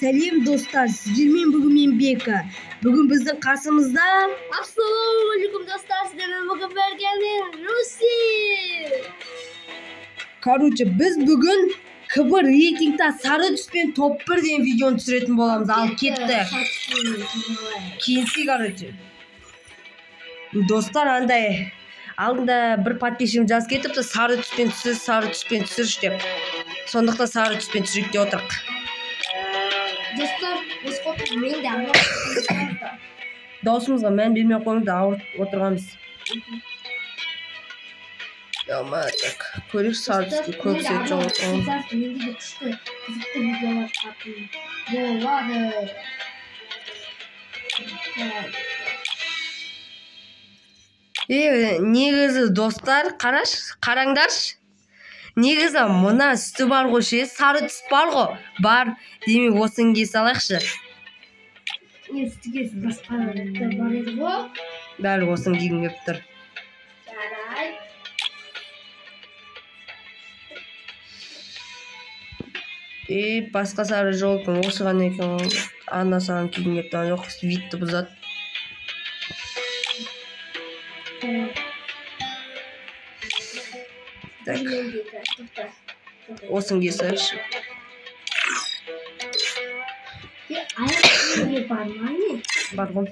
сәлем достар, сіздермен бүгін мен Бека. Бүгін біздің қасымызда Ассалаумағалейкум достар, сіздермен бүгін біргемін Руси. Короче, біз бүгін КБ рейтингта сары түспен топ 1 деген видеоны түсіретін боламыз. Ал кетті. Келсі, короче. Достар, андай алдында бір подписчигім жазып кетіпті, сары түспен түсірші деп. Сондықтан сары түспен түсірейік деп отырық. Достар, біз мен де аңғап. Даусымызға мән бермей қойыңыз, ауырып отырғанбыз. Яма, так, көрек сары түске көп сет жоқ. Менде де күшті, қызықты видеолар қатын болады. Негізі достар, қараңдаршы. Негізі мұна үсті бар ғой ше, сары түс бар ғой. Бар, демек осын кей салайықшы. Үстігесі басқа бар еді ғой. Дәл осын кейгім кеп тұр. Жарай. Басқа сары жоқ екен, осы ғана екен. Ана саған кейгім кеп тұр, жоқ, витті бұзады. Так. Осын кей салайықшы. Аяқ бар ма не? Бар ғой.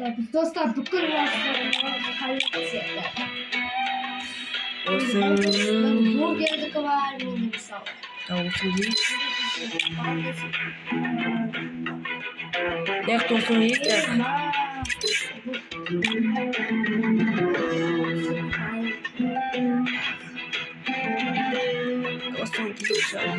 Biz dostlar бүкіл бургердікі бар, менде мысалы. Осын кей. Яқты осын кей. Осын кей жау.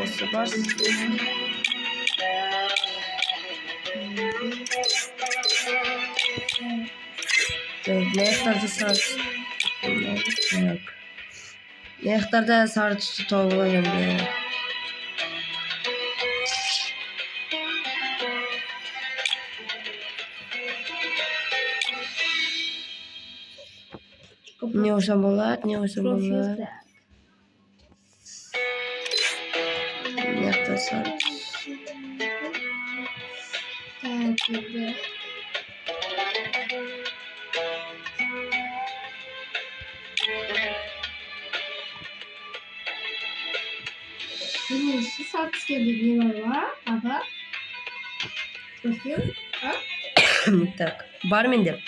Осы бар. Аяқтарда сары түсті тауып енді. Не olsa болады, не olsa болады. Аяқта сары түс. Şu saat ne var var? Aba. Bakayım. Так, бар менде.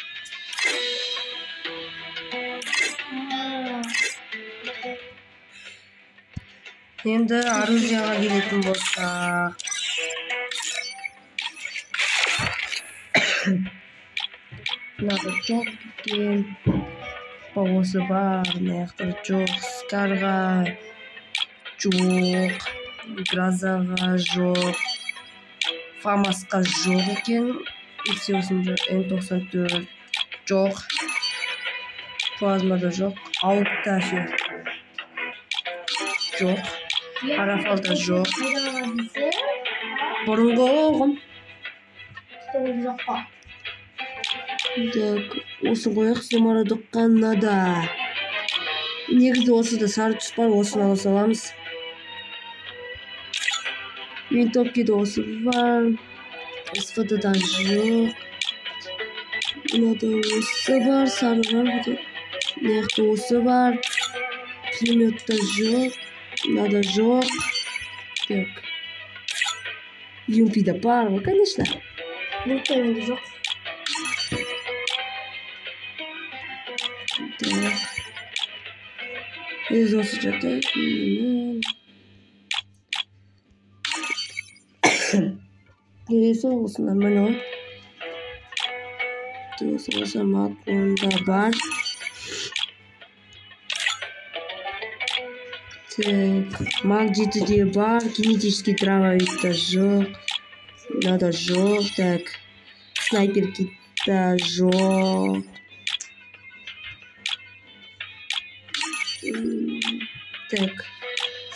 Енді оружияға келетін болсақ. Мынада жоқ екен. Осы бар, мынаяқта жоқ, скарға жоқ, гразаға жоқ, фамасқа жоқ екен. N94 жоқ, плазмада жоқ, ауытта жоқ, арафалда жоқ. Бұрынғы оғым. Так, осы қояқ семарадыққа нада. Негізді осы да сары түс бар, осыны ала саламыз. Винтовкеде осы бар. СВД-дан жоқ. Мынада осы бар, сары бар. Мынақты осы бар. Пулеметта жоқ. Мынада жоқ. Так. Юмпида бар ғой, конечно. Мұқтайында жоқ. Так. Ез осы жатыр. Келесі осы нормально ғой. Осы болса макронда бар. Так, маг 7-де бар. Кинетический дробовикта жоқ. Мынада жоқ. Так, снайпер китта жоқ. ketdik.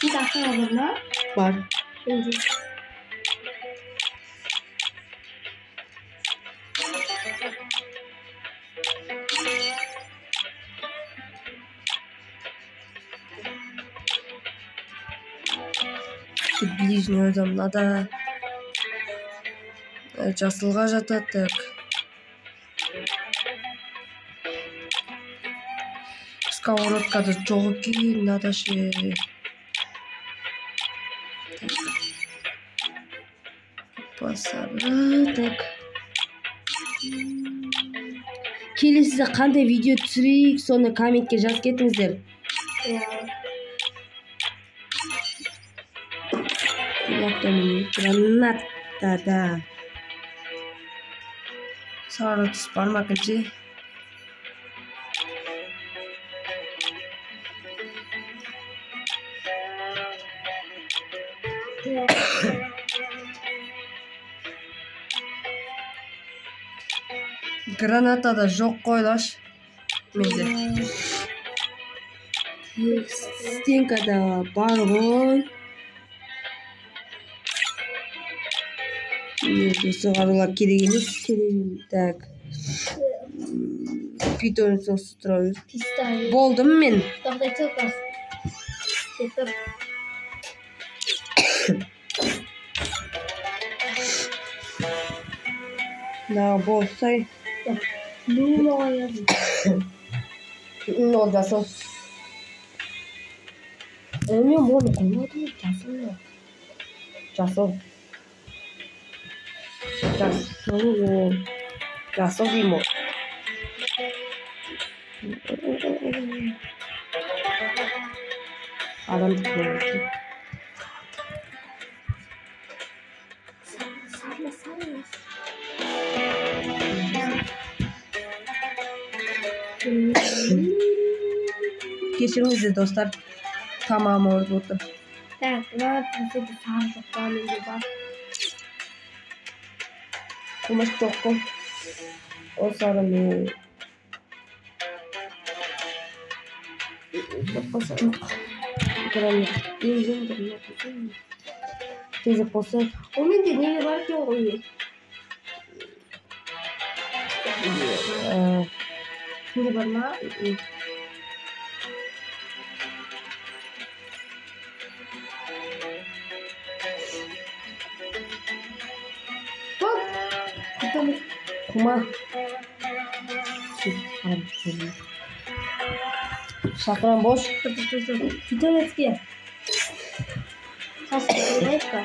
Siz akşam olur mu? Var. Önce. Ближний odamda da жасылға жататтық. Сковородкада жоқ екен, надо ше. Так. Келесіде қандай видео түсірейік, соны комментке жазып кетіңіздер. Гранатада сары түс бар ма кілже? Гранатада жоқ қойлаш менде. Стенкада бар ғой. Суғарулар керек емес. Так. Питомец устроил. Болдым мен. Тоқтайтып бас. Кетіп. Да, болсай. Ну, yazın. Ne olacaksa. Ölmüyorum oğlum. Koymadım. Casıl. Casıl değil mi? Adam tıklıyor. Sarma. Geçirinizi dostlar. Tamam oldu. Evet, ben bize de sarma var. Kumaş çok koy. O sarımı. Teyze posa. Onun da neyi var ki oluyor? Şimdi var mı? Bak. Kuma. Şakran boş. Bir tane eski. Sasın neyse.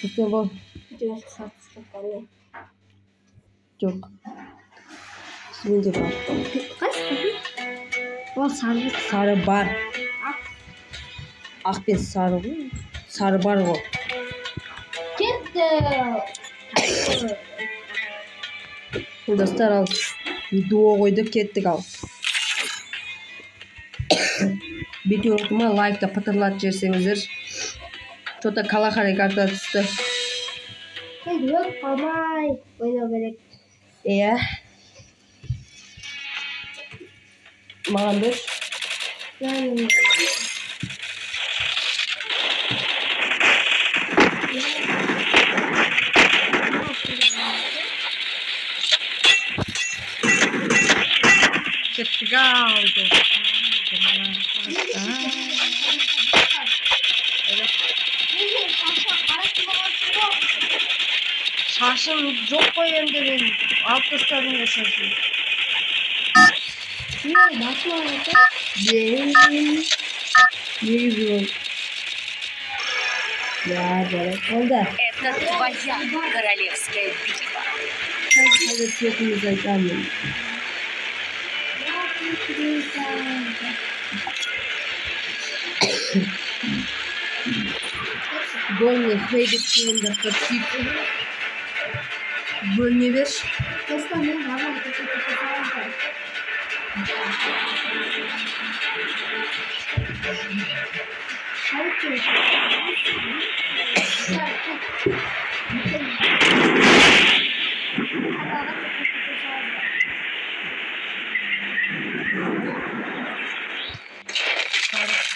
İşte bu. Biraz satsın falan. Yok. Şimdi var. Kaç tane? O sarı. Sarı bar. Ak bir sarı. Sarı bar o. Gitti. Dostlar al. Video koyduk kettik al. Videoma like da patırlat jersengizdir. Tota kala harekatlar düştü. Sen yok amay. Oyna gerek. Iya. Makan bir. Yani. Kettik aldı. Şaşım çok koyayım dedim. Alt kıslarını da şaşım. Ne? Bakma orada. Ne güzel. Ya böyle oldu. Это твоя королевская битва. Hadi siyetimize gelmeyin. Больно хейдетсин да потип. Больно ver. Просто не надо вот это показать.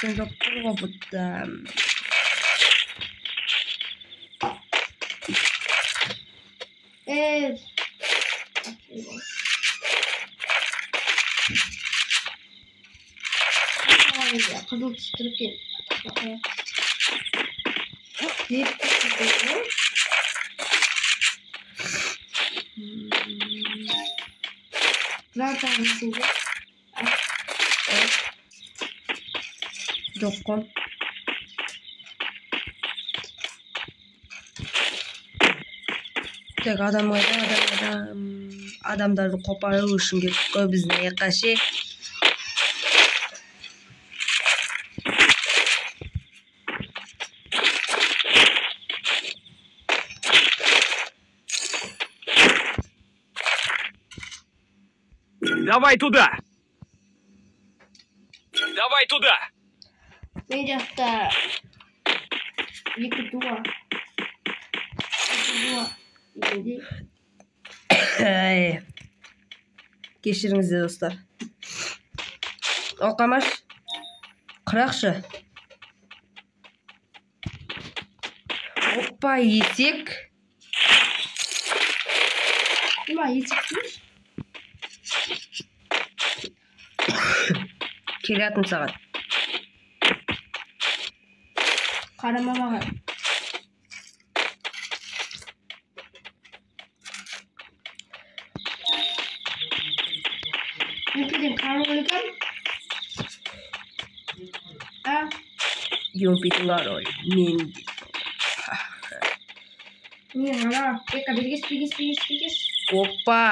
Sarı doktor kapattım. Evet. Kızıl çıtırıp gel. Ne yapıyorsun? Zaten şimdi. Doktor. Tek adamları koparır için gerek bizne yakaşı. Давай туда! Давай туда! Мечтата. Екі дуа. Кешіріңіздер достар. Оқамаш. Қырақшы. Опа, етек. Есек. Келетін саған. Қарама маған. Нүкеден қару өлгім? Юмпитің арой. Мен. Мен ана. Бегес. Опа.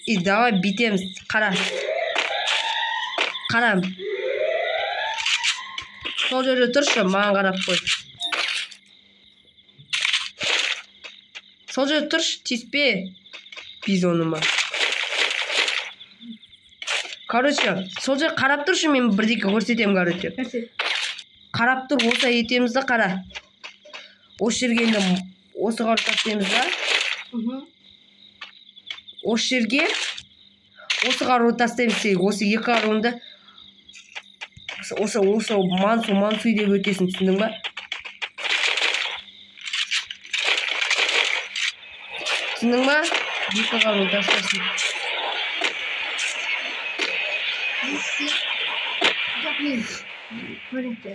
И давай битеміз. Қара. Қарам. Сол жерде тұршы, маған қарап қой. Сол жерде тұршы, тиіспе. Бизоныма. Короче, сол жерде қарап тұршы, мен бірдеке көрсетем, короче. Қарап тұр, осы етемізді қара. Осы жерге енді осы қару тастаймыз да. Осы жерге осы қару тастаймыз. Осы екі қаруынды осы мансу деп өтесін, түсіндің ба? Түсіндің ба? Екі қару тастасын.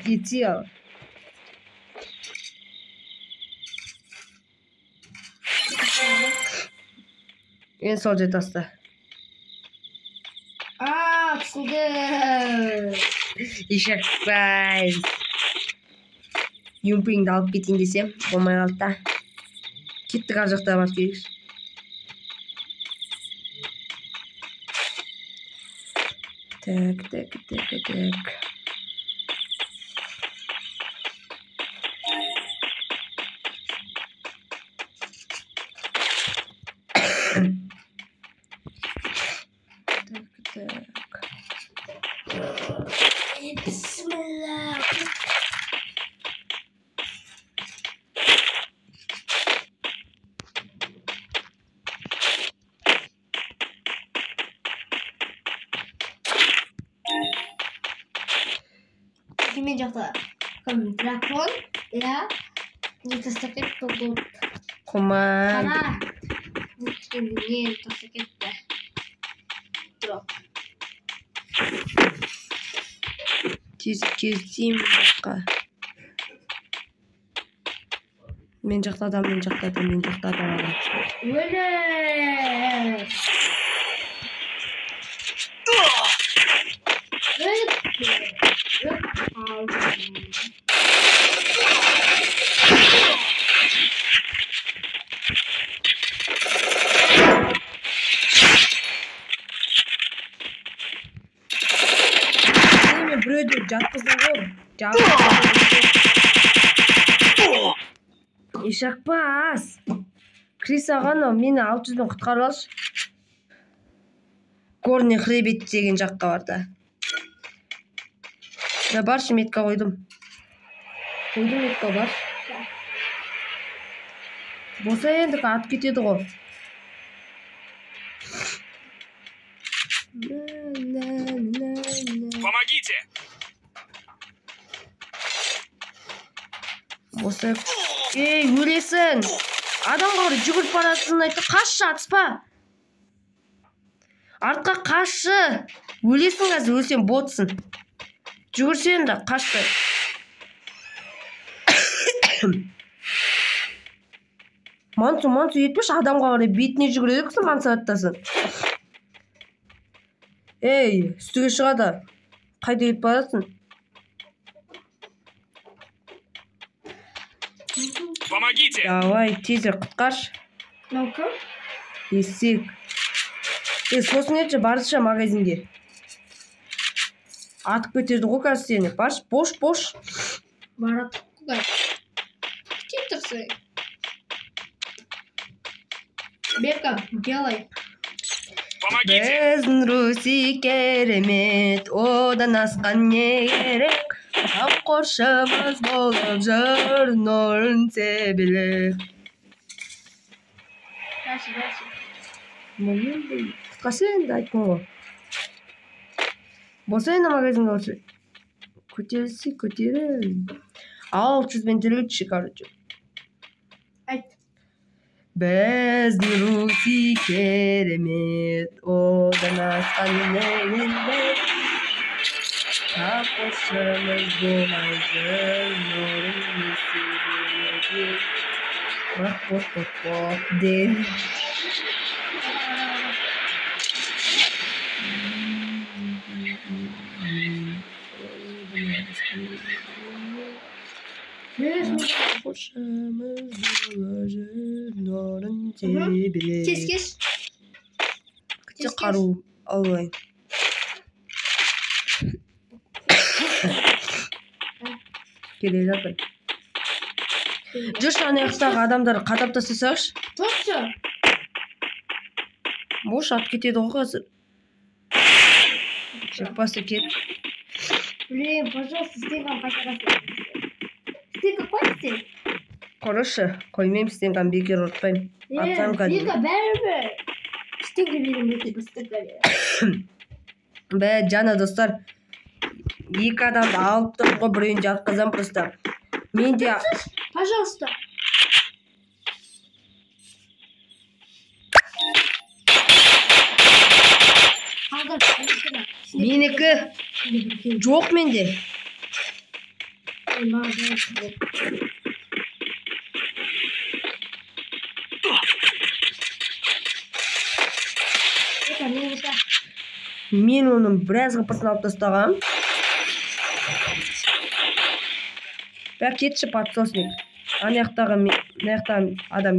Eti al. En sol tasta. Açıldı. İşte vay. Yumping de alıp gittin desem. Olmay altta. Gitti karacakta var gelir. Tak. Bismillah. Kimi jakta? Drakon ya kita sakit tuh. Kuman. Karena ini sakit deh. Drop. Keseyim başka. Men жақта адам. Öyle. Біреуді жатқыздың ғой. Ешақпас. Крис ағаны мені 600-бен құтқарып алшы. Горный хребет деген жаққа барды. Да баршы, метка қойдым. Метка бар. болса енді атып кетеді ғой. Помогите! Болса, өлесің. Адамға қарай жүгіріп барасың айтты. Қашшы, атыспа. Артқа қашшы. Өлесің қазір, өлсең ботсың. Жүгірсен де, қашшы. Мансу етпеш, адамға қарай бетіне жүгіреді кісі мансу аттасын. Ей, үстіге шығады. Қайда кетіп барасың? Помогите! Давай, тезір құтқаршы. Ну-ка. Есек. Сосын етші, барысша магазинге. Атып кетеді ғой қазір сені. Баш, бош. Барат құдай. Кет тұрсың. Бека, делай. Помогите! Біздің Руси керемет, одан асқан не керек? Қамқоршымыз болып жүр, нұрын себелек. Қасы енді айттың ғой. Болса енді магазинге оршы. Көтерілсі, көтеріл. 600-бен төлетші, короче. Айт. Біздің Руси керемет, одан асқан не керек? Қамқоршымыз болмай жүр, нұрын себелек. Бақ, де. Кес. Күте қару алайын. Келе жатыр. Жүрші аяқтағы адамдарды қатап тастасаңшы. Тұршы. Бош ат кетеді ғой қазір. Шықпасы кет. Блин, пожалуйста, стейкам қайтарасың. Стейка қой сен? Құрышы, қоймейм стенкам бекер ұртпайым. Атсам кәдім. Стейка бәрібір. Стейка берем өте бір стейка берем. Бә, жана достар. Екі адамды алып тұр ғой, біреуін жатқызам просто. Мен де... Пожалуйста. Менікі жоқ менде. Мен оның біраз қыпысын алып тастағам. Бәк кетші подсосник. Анаяқтағы адам.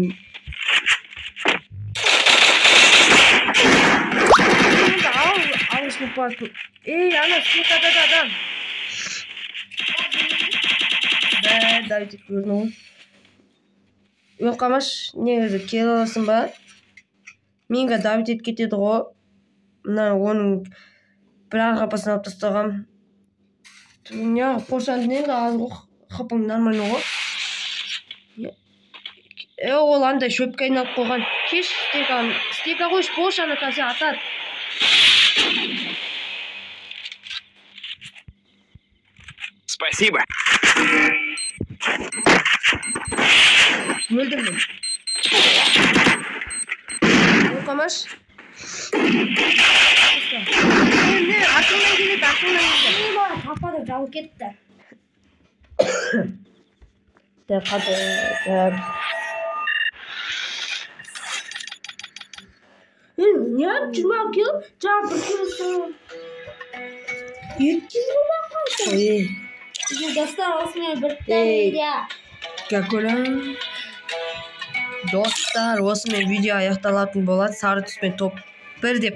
Алышын парты. Ей, ана сүйкада адам. Давид көрдің ғой. Өқамаш, негізі келе аласың ба? Менге Давид кетеді ғой. Мына оның бір қапасын алып тастағам. Неғып қошанды енді аз ғой. Қапың нормально ғой. Ол андай шөпке айналып қойған. Кеш стейка қойш бош ана кәсе атады. Спасибо. Өлдім мен. Оқамаш. Артыңнан келеді. Папа жау кетті. Не жүрмау келіп, жаңа бір көрісің. Еттіз болмақ қалсын. Достар, осымен бірттен видео. Көрім. Достар, осымен видео аяқталатын болады. Сары түспен топ 1 деп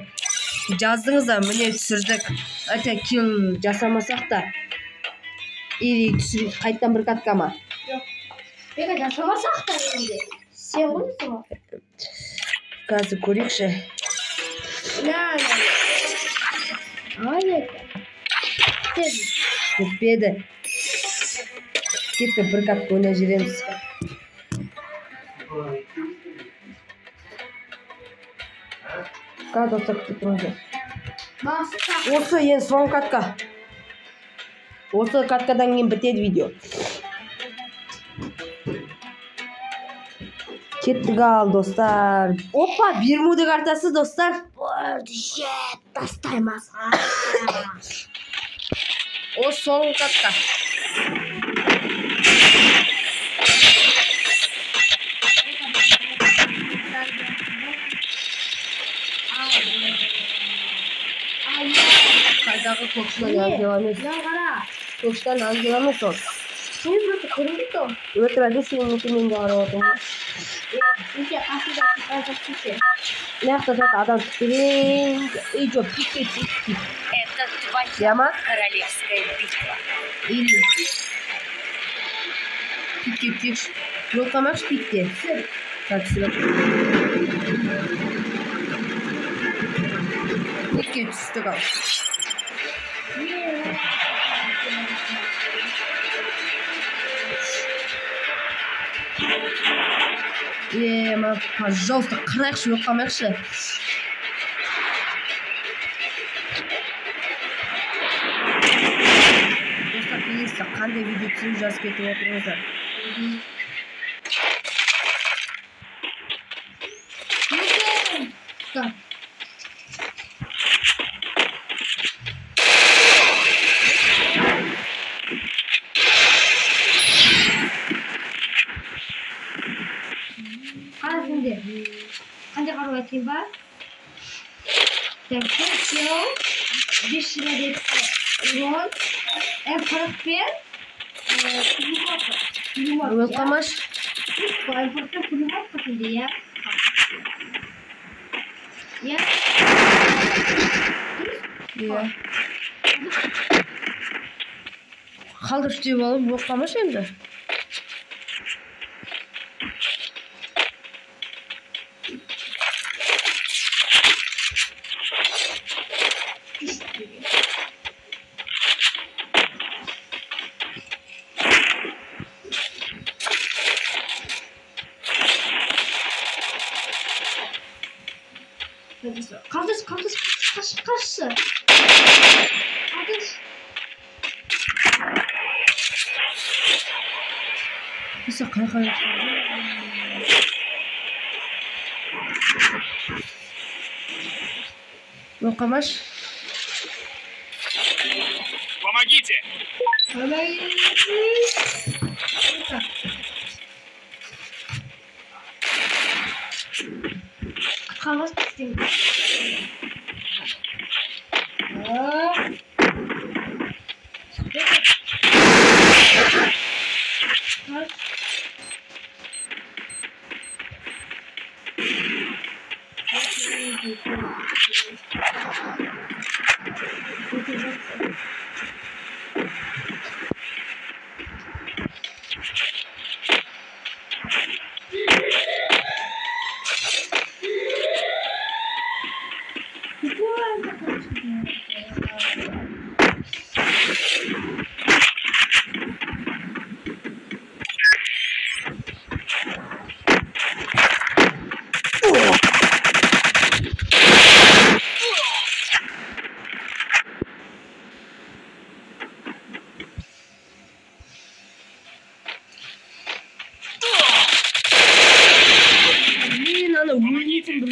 жаздыңыздар, міне түсірдік. Әте килл жасамасақ та. Или түсіріп қайттан бір катка ма? Бека жасамасақ та енді. Сен қойсың ба? Қазір көрекші. Кетпеді. Кетті бір катка ойнап жүреміз. Ка достар күтіп тұрыңыздар. Баста. Осы ең соңғы катка. Осы каткадан кейін бітеді видео. Кеттік ал достар. Опа, Бермуда картасы достар. Жет, тастаймас. Осы соңғы катка. Қайдағы көкшілен аңгеламыз. Көкшілен аңгеламыз ол. Сен просто көрінді ол. Өтірәді сенің өтімен де қарап отырмын. Өте қасында қасында кесе. Мягко так адам теперь идет пикет. Это твоя Яма? королевская битва. Или пикет. Yok ama bitti. Taksiler. Peki üstü kal. Ма, пожалуйста, қарайықшы, жоқ қамайықшы. Достар, келесі қандай видео түсіріп жазып кетіп отырыңыздар. Қандай қару айтайын ба? Так, все. 5 лет рон. М41. Welcome. М41 пулемет қасында, я. Я. Қалдырып деп алып, welcome енді. Қалдырш. Қалдырш. Несі қай. Welcome. Помогите! Қағаз істеймін.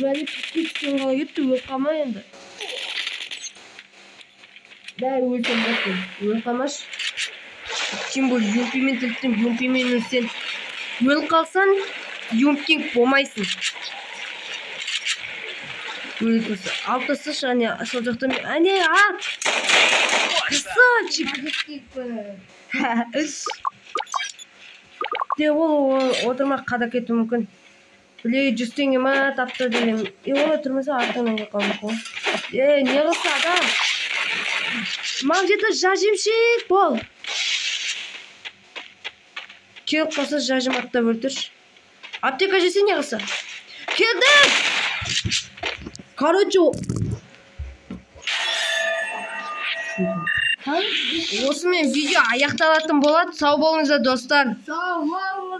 Бәрі пикеткен қала кетті, өлқама енді. Бәрі өлсен бәттен, өлқамаш. Тем более, юмпимен тілттім, юмпимен өлсен. Өл қалсан, юмпкенг болмайсың. Өлкесі. Алтысы шане, сол жақтан, әне, ат! Красавчик! Үш. Де ол отырмақ қада кету мүмкін. Біле 100 теңге ма тапты деген. Олай тұрмаса артынан қалмақ қой. Не қылса адам? Мам, где-то жажимшек бол. Келіп қалса жажым аттап өлтірші. Аптека жесе не қылса? Келдім! Короче, осымен видео аяқталатын болады. Сау болыңыздар достар. Сау болыңыз.